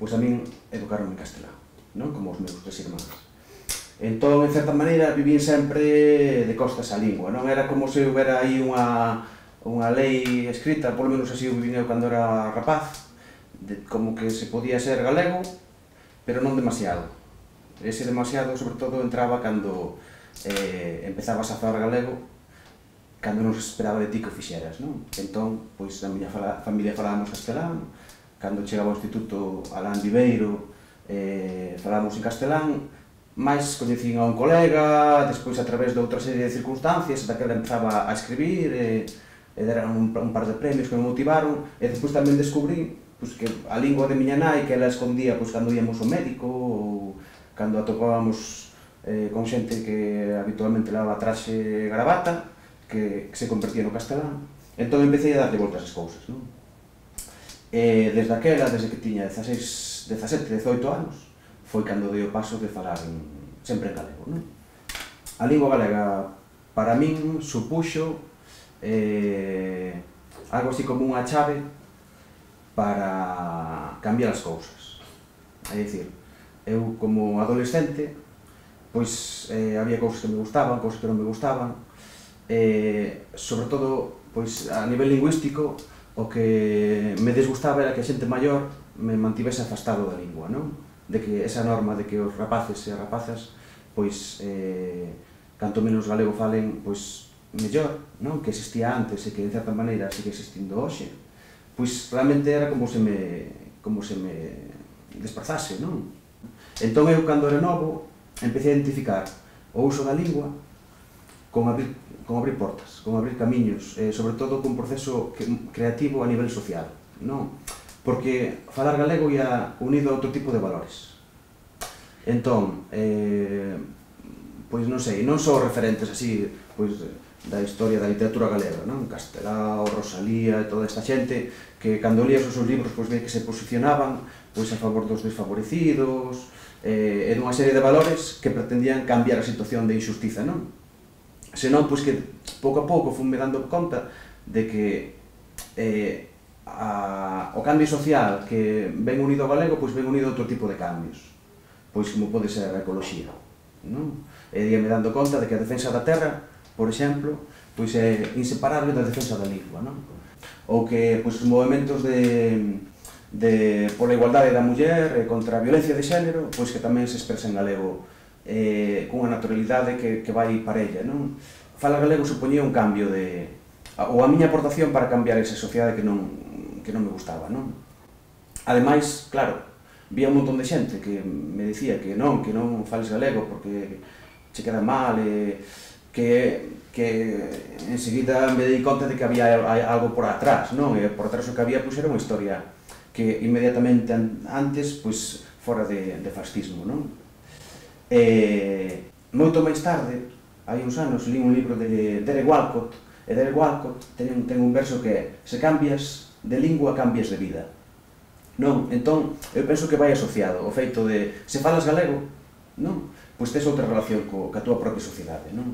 pois a min educaron en castelán, non? Como os meus tres irmáns. Entón, en certa maneira, vivín sempre de costas á lingua, non? Era como se houbera aí unha lei escrita, polo menos así o vivín eu cando era rapaz, como que se podía ser galego, pero non demasiado. Ese demasiado, sobre todo, entraba cando empezabas a falar galego, cando non se esperaba de ti que o fixeras, non? Entón, pois, na miña familia falábamos castelán, cando chegaba ao instituto Alán Viveiro, falábamos en castelán, máis coñecín a un colega, despois a través de outra serie de circunstancias, daquela empezaba a escribir, e deran un par de premios que me motivaron, e despois tamén descubrí que a lingua de miña nai, que ela escondía cando íamos ao médico, ou cando atopábamos con xente que habitualmente levaba traxe e gravata, que se convertía no castelán. Entón empecé a darlle voltas as cousas, non? Desde aquela, desde que tiña 17, 18 anos, foi cando dei o paso de falar sempre en galego, non? A lingua galega, para min, supuxo algo así como unha chave para cambiar as cousas. É dicir, eu como adolescente, pois había cousas que me gustaban, cousas que non me gustaban, sobre todo, pois a nivel lingüístico, o que me desgustaba era que a xente maior me mantivese afastado da lingua, non? De que esa norma de que os rapaces e as rapazas, pois, canto menos galego falen, pois, mellor, non? Que existía antes e que, en certa maneira, sigue existindo hoxe, pois, realmente era como se me desprazase, non? Entón, eu, cando era novo, empecé a identificar o uso da lingua con abrir portas, con abrir camiños, sobre todo con un proceso creativo a nivel social, non? Porque falar galego ia unido a outro tipo de valores. Entón, pois non sei, non só referentes así, pois, da historia da literatura galega, non? Castelao, Rosalía e toda esta xente que cando lías os seus libros pois ve que se posicionaban pois a favor dos desfavorecidos e dunha serie de valores que pretendían cambiar a situación de injustiza, non? Senón, pois que pouco a pouco funme dando conta de que o cambio social que ven unido ao galego, pois ven unido a outro tipo de cambios, pois como pode ser a ecoloxía, non? E díame dando conta de que a defensa da terra, por exemplo, pois é inseparable da defensa da lingua, non? Ou que pois os movementos pola igualdade da muller e contra a violencia de xénero, pois que tamén se expresa en galego cunha naturalidade que vai parella, non? Falar galego supoñía un cambio ou a miña aportación para cambiar esa sociedade que non me gustaba, non? Ademais, claro, vía un montón de xente que me dicía que non fales galego porque che queda mal, que enseguida me dei conta de que había algo por atrás, non? E por atrás o que había pois era unha historia que inmediatamente antes pois fora de fascismo, non? Moito máis tarde, hai uns anos, li un libro de Derek Walcott, e Derek Walcott ten un verso que é: se cambias de lingua, cambias de vida. Non? Entón, eu penso que vai asociado o feito de, se falas galego, non? Pois tes outra relación ca túa propia sociedade, non?